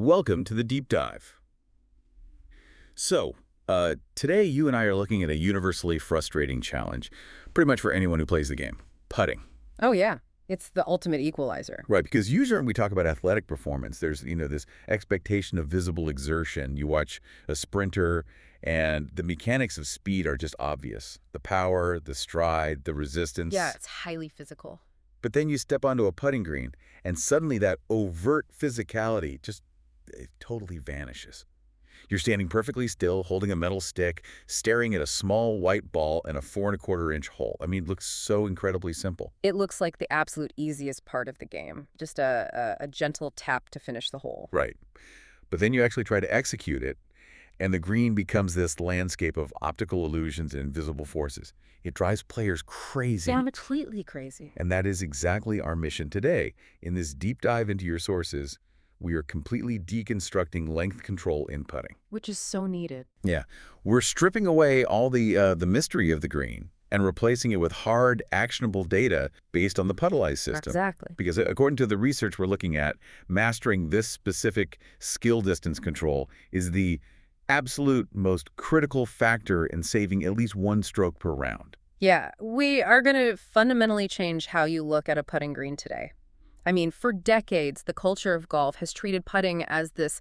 Welcome to the Deep Dive. Today you and I are looking at a universally frustrating challenge, pretty much for anyone who plays the game, putting. Oh, yeah. It's the ultimate equalizer. Right, because usually when we talk about athletic performance, there's, this expectation of visible exertion. You watch a sprinter, and the mechanics of speed are just obvious. The power, the stride, the resistance. Yeah, it's highly physical. But then you step onto a putting green, and suddenly that overt physicality just it totally vanishes. You're standing perfectly still, holding a metal stick, staring at a small white ball in a 4¼ inch hole. I mean, it looks so incredibly simple. It looks like the absolute easiest part of the game. Just a gentle tap to finish the hole. Right. But then you actually try to execute it, and the green becomes this landscape of optical illusions and invisible forces. It drives players crazy. Yeah, completely crazy. And that is exactly our mission today. In this deep dive into your sources, we are completely deconstructing length control in putting. Which is so needed. Yeah. We're stripping away all the mystery of the green and replacing it with hard, actionable data based on the Puttalyze system. Exactly. Because according to the research we're looking at, mastering this specific skill distance control is the absolute most critical factor in saving at least one stroke per round. Yeah, we are going to fundamentally change how you look at a putting green today. I mean, for decades, the culture of golf has treated putting as this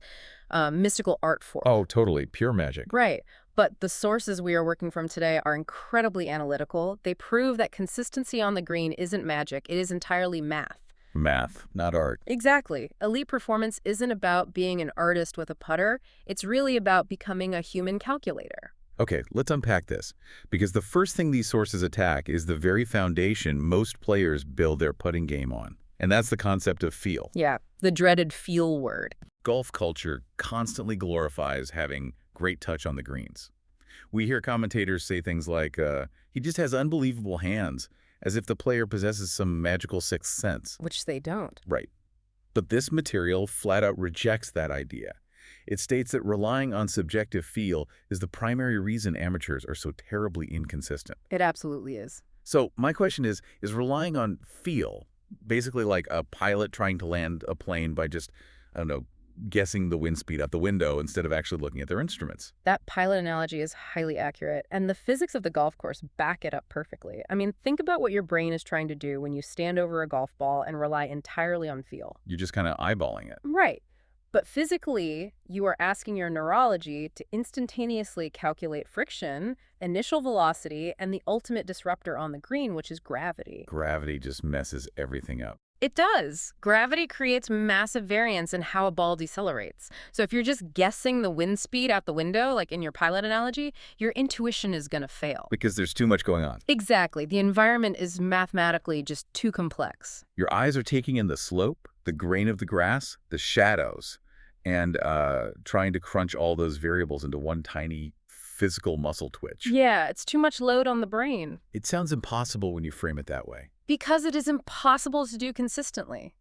mystical art form. Oh, totally. Pure magic. Right. But the sources we are working from today are incredibly analytical. They prove that consistency on the green isn't magic. It is entirely math. Math, not art. Exactly. Elite performance isn't about being an artist with a putter. It's really about becoming a human calculator. Okay, let's unpack this. Because the first thing these sources attack is the very foundation most players build their putting game on. And that's the concept of feel. Yeah, the dreaded feel word. Golf culture constantly glorifies having great touch on the greens. We hear commentators say things like, he just has unbelievable hands, as if the player possesses some magical sixth sense. Which they don't. Right. But this material flat out rejects that idea. It states that relying on subjective feel is the primary reason amateurs are so terribly inconsistent. It absolutely is. So my question is relying on feel basically like a pilot trying to land a plane by just, I don't know, guessing the wind speed out the window instead of actually looking at their instruments? That pilot analogy is highly accurate, and the physics of the golf course back it up perfectly. I mean, think about what your brain is trying to do when you stand over a golf ball and rely entirely on feel. You're just kind of eyeballing it. Right. But physically, you are asking your neurology to instantaneously calculate friction, initial velocity, and the ultimate disruptor on the green, which is gravity. Gravity just messes everything up. It does. Gravity creates massive variance in how a ball decelerates. So if you're just guessing the wind speed out the window, like in your pilot analogy, your intuition is going to fail. Because there's too much going on. Exactly. The environment is mathematically just too complex. Your eyes are taking in the slope, the grain of the grass, the shadows, and trying to crunch all those variables into one tiny physical muscle twitch. Yeah, it's too much load on the brain. It sounds impossible when you frame it that way. Because it is impossible to do consistently.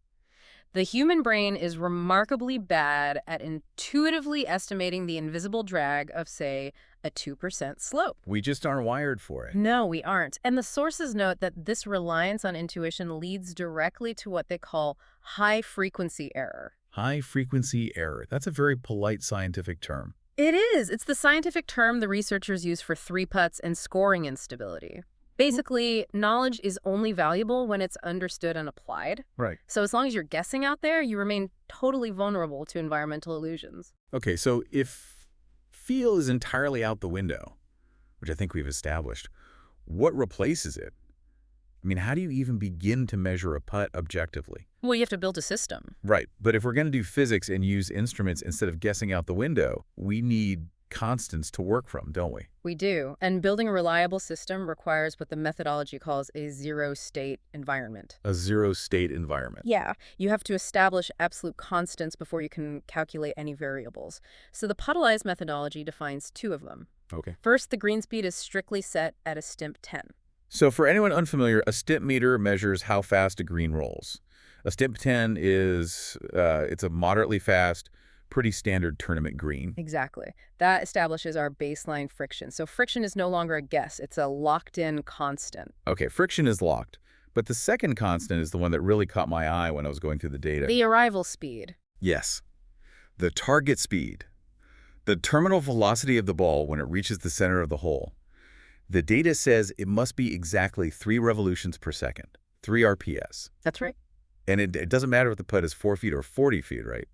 The human brain is remarkably bad at intuitively estimating the invisible drag of, say, a 2% slope. We just aren't wired for it. No, we aren't. And the sources note that this reliance on intuition leads directly to what they call high-frequency error. High-frequency error. That's a very polite scientific term. It is. It's the scientific term the researchers use for three putts and scoring instability. Basically, knowledge is only valuable when it's understood and applied. Right. So as long as you're guessing out there, you remain totally vulnerable to environmental illusions. Okay, so if feel is entirely out the window, which I think we've established, what replaces it? I mean, how do you even begin to measure a putt objectively? Well, you have to build a system. Right, but if we're going to do physics and use instruments instead of guessing out the window, we need constants to work from, don't we? We do. And building a reliable system requires what the methodology calls a zero-state environment. A zero-state environment. Yeah. You have to establish absolute constants before you can calculate any variables. So the Puttalyze methodology defines two of them. Okay. First, the green speed is strictly set at a stimp 10. So for anyone unfamiliar, a stimp meter measures how fast a green rolls. A stimp 10 is it's a moderately fast, pretty standard tournament green. Exactly. That establishes our baseline friction. So friction is no longer a guess. It's a locked-in constant. Okay, friction is locked. But the second constant is the one that really caught my eye when I was going through the data. The arrival speed. Yes. The target speed, the terminal velocity of the ball when it reaches the center of the hole. The data says it must be exactly 3 revolutions per second, 3 RPS. That's right. And it doesn't matter if the putt is 4 feet or 40 feet, right?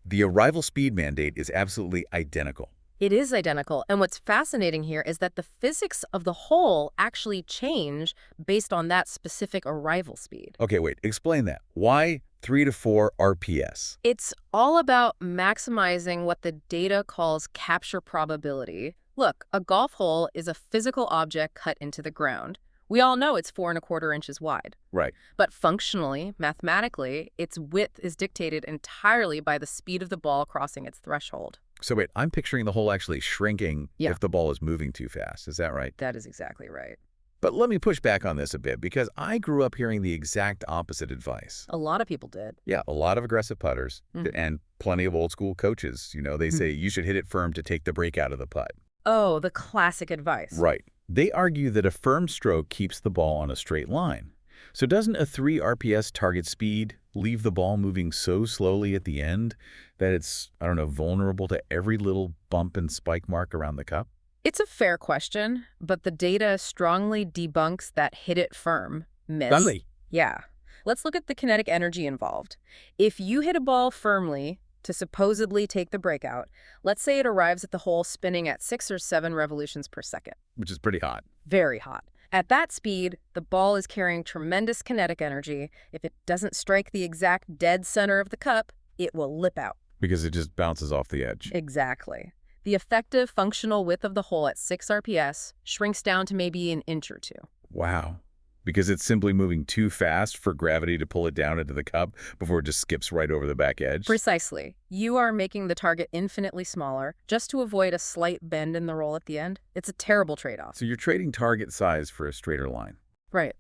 The arrival speed mandate is absolutely identical. It is identical, and what's fascinating here is that the physics of the hole actually change based on that specific arrival speed. Okay, wait, explain that. Why 3 to 4 RPS? It's all about maximizing what the data calls capture probability. Look, a golf hole is a physical object cut into the ground. We all know it's 4¼ inches wide. Right. But functionally, mathematically, its width is dictated entirely by the speed of the ball crossing its threshold. So wait, I'm picturing the hole actually shrinking if the ball is moving too fast. Is that right? That is exactly right. But let me push back on this a bit because I grew up hearing the exact opposite advice. A lot of people did. Yeah, a lot of aggressive putters and plenty of old school coaches. You know, they say you should hit it firm to take the break out of the putt. Oh, the classic advice. Right. They argue that a firm stroke keeps the ball on a straight line. So doesn't a 3 RPS target speed leave the ball moving so slowly at the end that it's, I don't know, vulnerable to every little bump and spike mark around the cup? It's a fair question, but the data strongly debunks that hit it firm myth. Really? Yeah. Let's look at the kinetic energy involved. If you hit a ball firmly to supposedly take the breakout, let's say it arrives at the hole spinning at 6 or 7 revolutions per second. Which is pretty hot. Very hot. At that speed, the ball is carrying tremendous kinetic energy. If it doesn't strike the exact dead center of the cup, it will lip out. Because it just bounces off the edge. Exactly. The effective functional width of the hole at 6 RPS shrinks down to maybe an inch or 2. Wow. Because it's simply moving too fast for gravity to pull it down into the cup before it just skips right over the back edge? Precisely. You are making the target infinitely smaller just to avoid a slight bend in the roll at the end. It's a terrible trade-off. So you're trading target size for a straighter line. Right.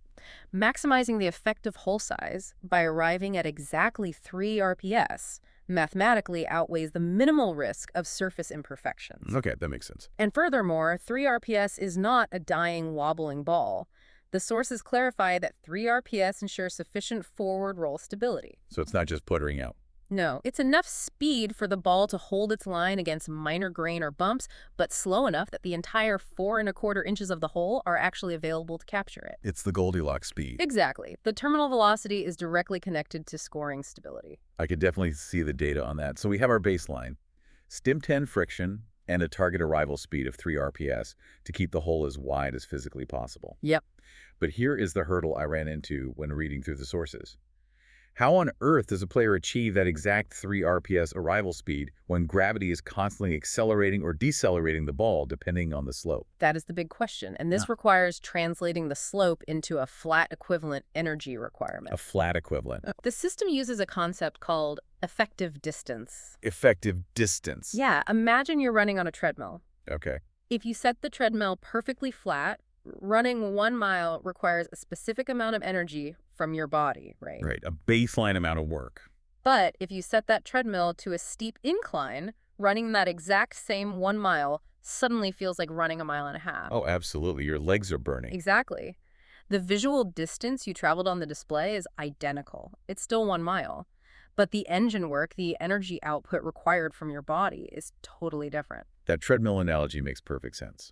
Maximizing the effective hole size by arriving at exactly 3 RPS mathematically outweighs the minimal risk of surface imperfections. Okay, that makes sense. And furthermore, 3 RPS is not a dying, wobbling ball. The sources clarify that 3 RPS ensures sufficient forward roll stability. So it's not just puttering out. No, it's enough speed for the ball to hold its line against minor grain or bumps, but slow enough that the entire 4¼ inches of the hole are actually available to capture it. It's the Goldilocks speed. Exactly. The terminal velocity is directly connected to scoring stability. I could definitely see the data on that. So we have our baseline, stim 10 friction, and a target arrival speed of 3 RPS to keep the hole as wide as physically possible. Yep. But here is the hurdle I ran into when reading through the sources. How on earth does a player achieve that exact 3 RPS arrival speed when gravity is constantly accelerating or decelerating the ball depending on the slope? That is the big question, and this requires translating the slope into a flat equivalent energy requirement. A flat equivalent. The system uses a concept called effective distance. Effective distance. Yeah, imagine you're running on a treadmill. Okay. If you set the treadmill perfectly flat, running 1 mile requires a specific amount of energy from your body, right? Right, a baseline amount of work. But if you set that treadmill to a steep incline, running that exact same 1 mile suddenly feels like running 1.5 miles. Oh, absolutely. Your legs are burning. Exactly. The visual distance you traveled on the display is identical. It's still 1 mile. But the engine work, the energy output required from your body is totally different. That treadmill analogy makes perfect sense.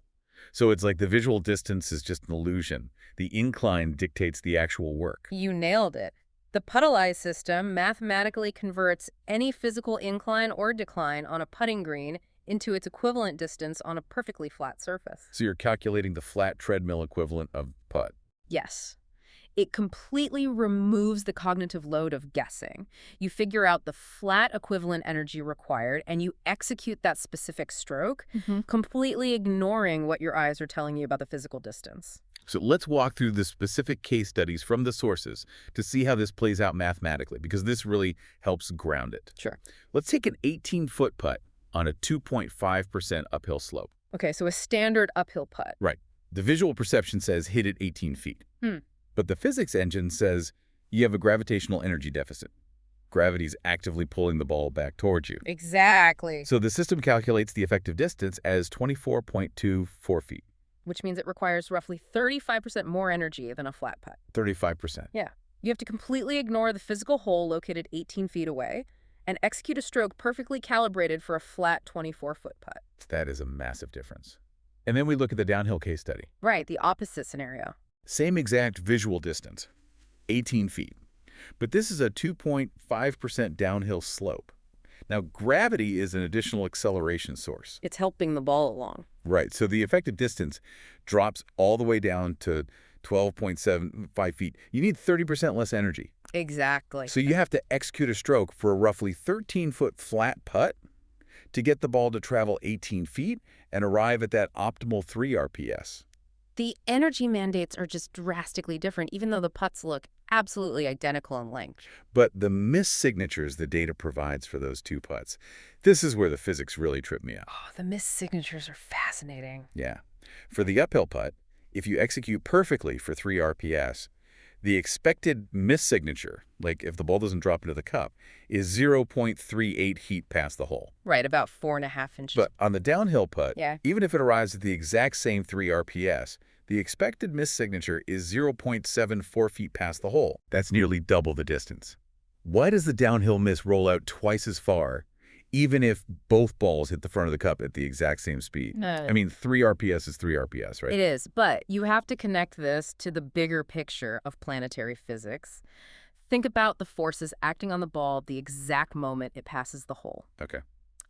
So it's like the visual distance is just an illusion. The incline dictates the actual work. You nailed it. The Puttalyze system mathematically converts any physical incline or decline on a putting green into its equivalent distance on a perfectly flat surface. So you're calculating the flat treadmill equivalent of putt. Yes. It completely removes the cognitive load of guessing. You figure out the flat equivalent energy required, and you execute that specific stroke, completely ignoring what your eyes are telling you about the physical distance. So let's walk through the specific case studies from the sources to see how this plays out mathematically, because this really helps ground it. Sure. Let's take an 18-foot putt on a 2.5% uphill slope. Okay, so a standard uphill putt. Right. The visual perception says hit it 18 feet. But the physics engine says you have a gravitational energy deficit. Gravity's actively pulling the ball back towards you. Exactly. So the system calculates the effective distance as 24.24 feet. Which means it requires roughly 35% more energy than a flat putt. 35%. Yeah. You have to completely ignore the physical hole located 18 feet away, and execute a stroke perfectly calibrated for a flat 24-foot putt. That is a massive difference. And then we look at the downhill case study. Right, the opposite scenario. Same exact visual distance, 18 feet. But this is a 2.5% downhill slope. Now, gravity is an additional acceleration source. It's helping the ball along. Right, so the effective distance drops all the way down to 12.75 feet. You need 30% less energy. Exactly. So you have to execute a stroke for a roughly 13-foot flat putt to get the ball to travel 18 feet and arrive at that optimal 3 RPS. The energy mandates are just drastically different, even though the putts look absolutely identical in length. But the miss signatures the data provides for those two putts, this is where the physics really trip me up. Oh, the miss signatures are fascinating. Yeah. For the uphill putt, if you execute perfectly for 3 RPS, the expected miss signature, like if the ball doesn't drop into the cup, is 0.38 feet past the hole. Right, about 4.5 inches. But on the downhill putt, Yeah. even if it arrives at the exact same 3 RPS, the expected miss signature is 0.74 feet past the hole. That's nearly double the distance. Why does the downhill miss roll out twice as far, even if both balls hit the front of the cup at the exact same speed? I mean, 3 RPS is 3 RPS, right? It is, but you have to connect this to the bigger picture of planetary physics. Think about the forces acting on the ball the exact moment it passes the hole. Okay.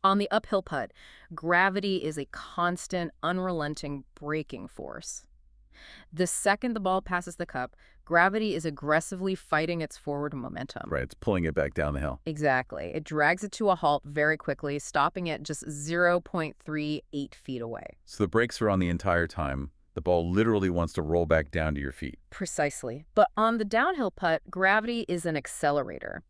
On the uphill putt, gravity is a constant, unrelenting braking force. The second the ball passes the cup, gravity is aggressively fighting its forward momentum. Right, it's pulling it back down the hill. Exactly. It drags it to a halt very quickly, stopping it just 0.38 feet away. So the brakes are on the entire time. The ball literally wants to roll back down to your feet. Precisely. But on the downhill putt, gravity is an accelerator.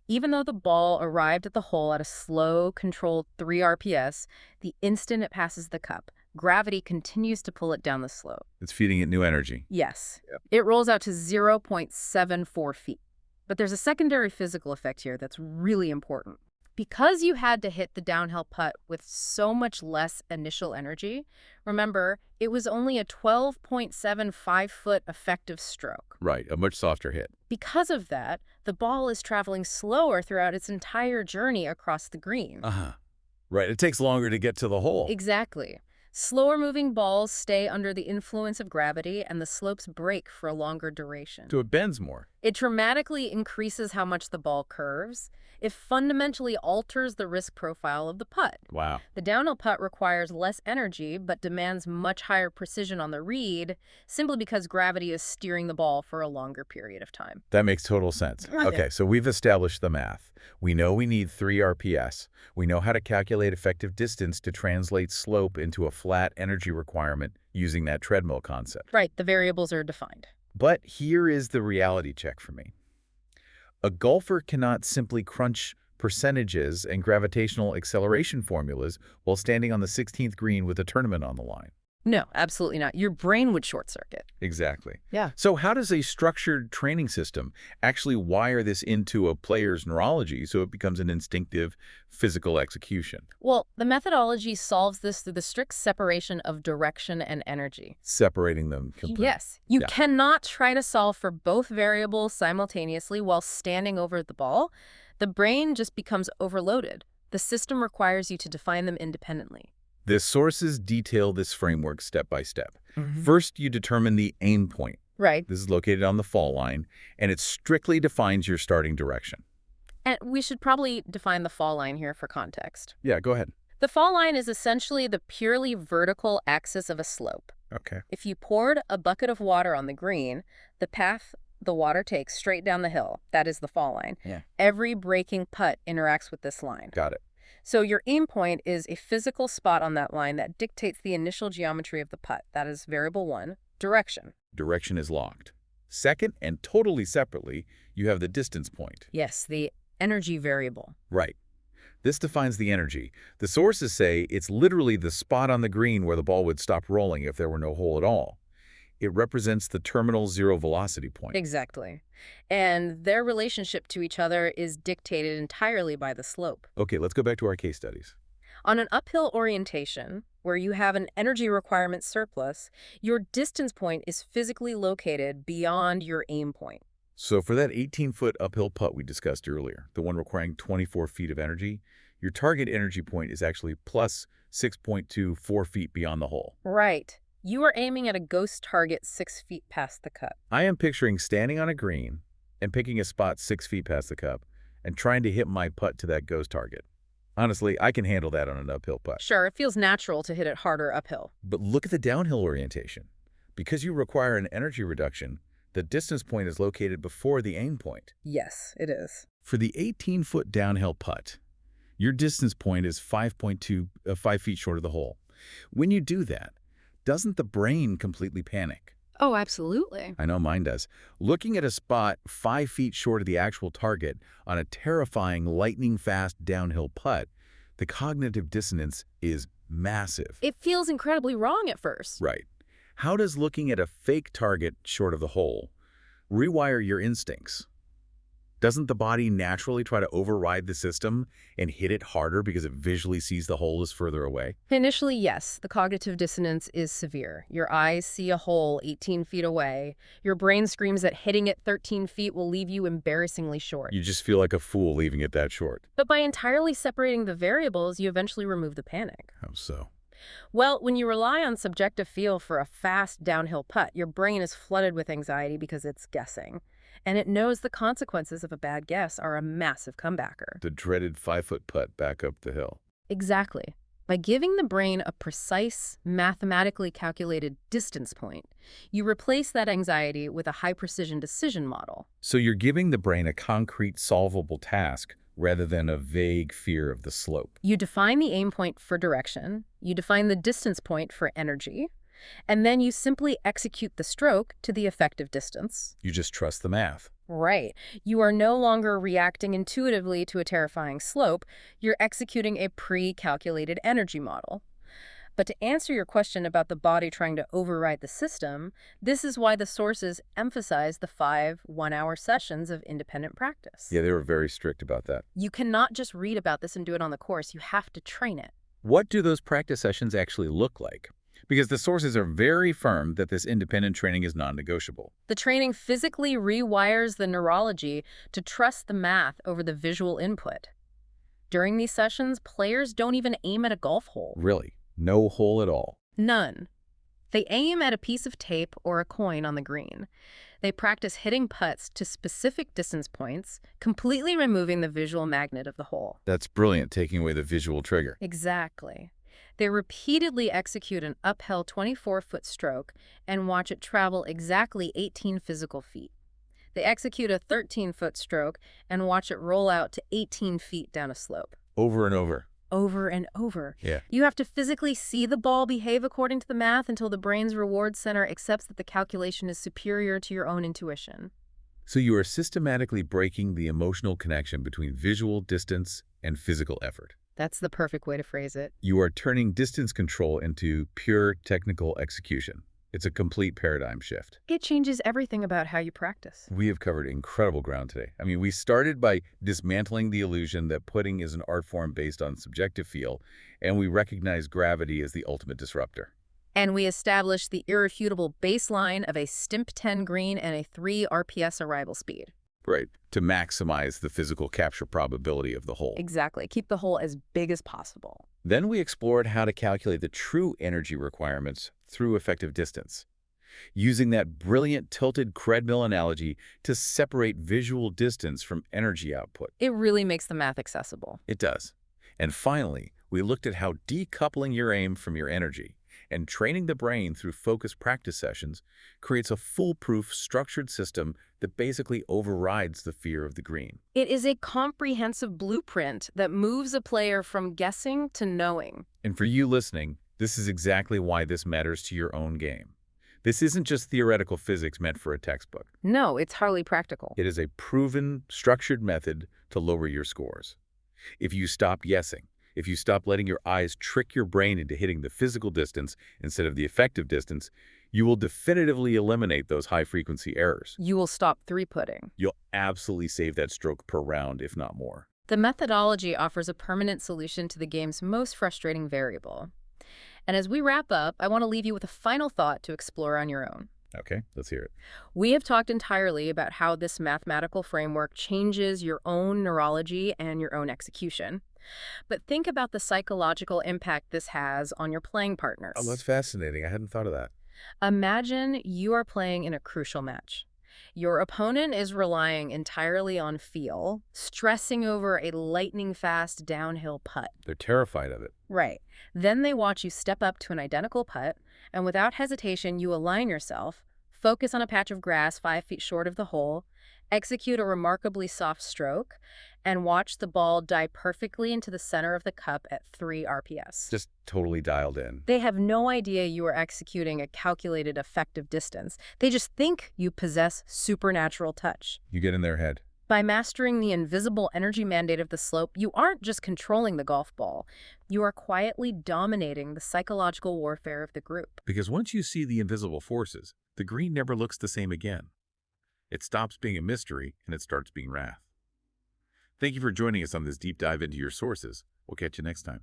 Even though the ball arrived at the hole at a slow, controlled 3 RPS, the instant it passes the cup, gravity continues to pull it down the slope. It's feeding it new energy. Yes. Yep. It rolls out to 0.74 feet. But there's a secondary physical effect here that's really important. Because you had to hit the downhill putt with so much less initial energy, remember, it was only a 12.75-foot effective stroke. Right, a much softer hit. Because of that, the ball is traveling slower throughout its entire journey across the green. Uh-huh. Right, it takes longer to get to the hole. Exactly. Slower-moving balls stay under the influence of gravity, and the slopes break for a longer duration. So it bends more. It dramatically increases how much the ball curves. It fundamentally alters the risk profile of the putt. Wow. The downhill putt requires less energy, but demands much higher precision on the read, simply because gravity is steering the ball for a longer period of time. That makes total sense. Okay, so we've established the math. We know we need 3 RPS. We know how to calculate effective distance to translate slope into a flat energy requirement using that treadmill concept. Right, the variables are defined. But here is the reality check for me. A golfer cannot simply crunch percentages and gravitational acceleration formulas while standing on the 16th green with a tournament on the line. No, absolutely not. Your brain would short circuit. Exactly. Yeah. So how does a structured training system actually wire this into a player's neurology so it becomes an instinctive physical execution? Well, the methodology solves this through the strict separation of direction and energy. Separating them completely. Yes. You Yeah. cannot try to solve for both variables simultaneously while standing over the ball. The brain just becomes overloaded. The system requires you to define them independently. The sources detail this framework step by step. First, you determine the aim point. Right. This is located on the fall line, and it strictly defines your starting direction. And we should probably define the fall line here for context. Yeah, go ahead. The fall line is essentially the purely vertical axis of a slope. Okay. If you poured a bucket of water on the green, the path the water takes straight down the hill, that is the fall line. Yeah. Every breaking putt interacts with this line. Got it. So your aim point is a physical spot on that line that dictates the initial geometry of the putt. That is variable 1, direction. Direction is locked. Second, and totally separately, you have the distance point. Yes, the energy variable. Right. This defines the energy. The sources say it's literally the spot on the green where the ball would stop rolling if there were no hole at all. It represents the terminal zero velocity point. Exactly. And their relationship to each other is dictated entirely by the slope. Okay, let's go back to our case studies. On an uphill orientation, where you have an energy requirement surplus, your distance point is physically located beyond your aim point. So for that 18-foot uphill putt we discussed earlier, the one requiring 24 feet of energy, your target energy point is actually plus 6.24 feet beyond the hole. Right. You are aiming at a ghost target 6 feet past the cup. I am picturing standing on a green and picking a spot 6 feet past the cup and trying to hit my putt to that ghost target. Honestly, I can handle that on an uphill putt. Sure, it feels natural to hit it harder uphill. But look at the downhill orientation. Because you require an energy reduction, the distance point is located before the aim point. Yes, it is. For the 18-foot downhill putt, your distance point is 5 feet short of the hole. When you do that, doesn't the brain completely panic? Oh, absolutely. I know mine does. Looking at a spot 5 feet short of the actual target on a terrifying lightning-fast downhill putt, the cognitive dissonance is massive. It feels incredibly wrong at first. Right. How does looking at a fake target short of the hole rewire your instincts? Doesn't the body naturally try to override the system and hit it harder because it visually sees the hole is further away? Initially, yes, the cognitive dissonance is severe. Your eyes see a hole 18 feet away. Your brain screams that hitting it 13 feet will leave you embarrassingly short. You just feel like a fool leaving it that short. But by entirely separating the variables, you eventually remove the panic. How so? Well, when you rely on subjective feel for a fast downhill putt, your brain is flooded with anxiety because it's guessing. And it knows the consequences of a bad guess are a massive comebacker. The dreaded 5-foot putt back up the hill. Exactly. By giving the brain a precise, mathematically calculated distance point, you replace that anxiety with a high-precision decision model. So you're giving the brain a concrete, solvable task rather than a vague fear of the slope. You define the aim point for direction, you define the distance point for energy, and then you simply execute the stroke to the effective distance. You just trust the math. Right. You are no longer reacting intuitively to a terrifying slope. You're executing a pre-calculated energy model. But to answer your question about the body trying to override the system, this is why the sources emphasize the 5 one-hour sessions of independent practice. Yeah, they were very strict about that. You cannot just read about this and do it on the course. You have to train it. What do those practice sessions actually look like? Because the sources are very firm that this independent training is non-negotiable. The training physically rewires the neurology to trust the math over the visual input. During these sessions, players don't even aim at a golf hole. Really? No hole at all? None. They aim at a piece of tape or a coin on the green. They practice hitting putts to specific distance points, completely removing the visual magnet of the hole. That's brilliant, taking away the visual trigger. Exactly. They repeatedly execute an uphill 24-foot stroke and watch it travel exactly 18 physical feet. They execute a 13-foot stroke and watch it roll out to 18 feet down a slope. Over and over. Over and over. Yeah. You have to physically see the ball behave according to the math until the brain's reward center accepts that the calculation is superior to your own intuition. So you are systematically breaking the emotional connection between visual distance and physical effort. That's the perfect way to phrase it. You are turning distance control into pure technical execution. It's a complete paradigm shift. It changes everything about how you practice. We have covered incredible ground today. I mean, we started by dismantling the illusion that putting is an art form based on subjective feel, and we recognize gravity as the ultimate disruptor. And we established the irrefutable baseline of a Stimp 10 green and a 3 RPS arrival speed. Right, to maximize the physical capture probability of the hole. Exactly. Keep the hole as big as possible. Then we explored how to calculate the true energy requirements through effective distance, using that brilliant tilted treadmill analogy to separate visual distance from energy output. It really makes the math accessible. It does. And finally, we looked at how decoupling your aim from your energy and training the brain through focused practice sessions creates a foolproof, structured system that basically overrides the fear of the green. It is a comprehensive blueprint that moves a player from guessing to knowing. And for you listening, this is exactly why this matters to your own game. This isn't just theoretical physics meant for a textbook. No, it's highly practical. It is a proven, structured method to lower your scores. If you stop guessing, if you stop letting your eyes trick your brain into hitting the physical distance instead of the effective distance, you will definitively eliminate those high-frequency errors. You will stop three-putting. You'll absolutely save that stroke per round, if not more. The methodology offers a permanent solution to the game's most frustrating variable. And as we wrap up, I want to leave you with a final thought to explore on your own. Okay, let's hear it. We have talked entirely about how this mathematical framework changes your own neurology and your own execution. But think about the psychological impact this has on your playing Oh, that's partners. fascinating. I hadn't thought of that. Imagine you are playing in a crucial match. Your opponent is relying entirely on feel, stressing over a lightning-fast downhill putt. They're terrified of it. Right. Then they watch you step up to an identical putt, and without hesitation, you align yourself, focus on a patch of grass 5 feet short of the hole, execute a remarkably soft stroke, and watch the ball dive perfectly into the center of the cup at 3 RPS. Just totally dialed in. They have no idea you are executing a calculated effective distance. They just think you possess supernatural touch. You get in their head. By mastering the invisible energy mandate of the slope, you aren't just controlling the golf ball. You are quietly dominating the psychological warfare of the group. Because once you see the invisible forces, the green never looks the same again. It stops being a mystery and it starts being wrath. Thank you for joining us on this deep dive into your sources. We'll catch you next time.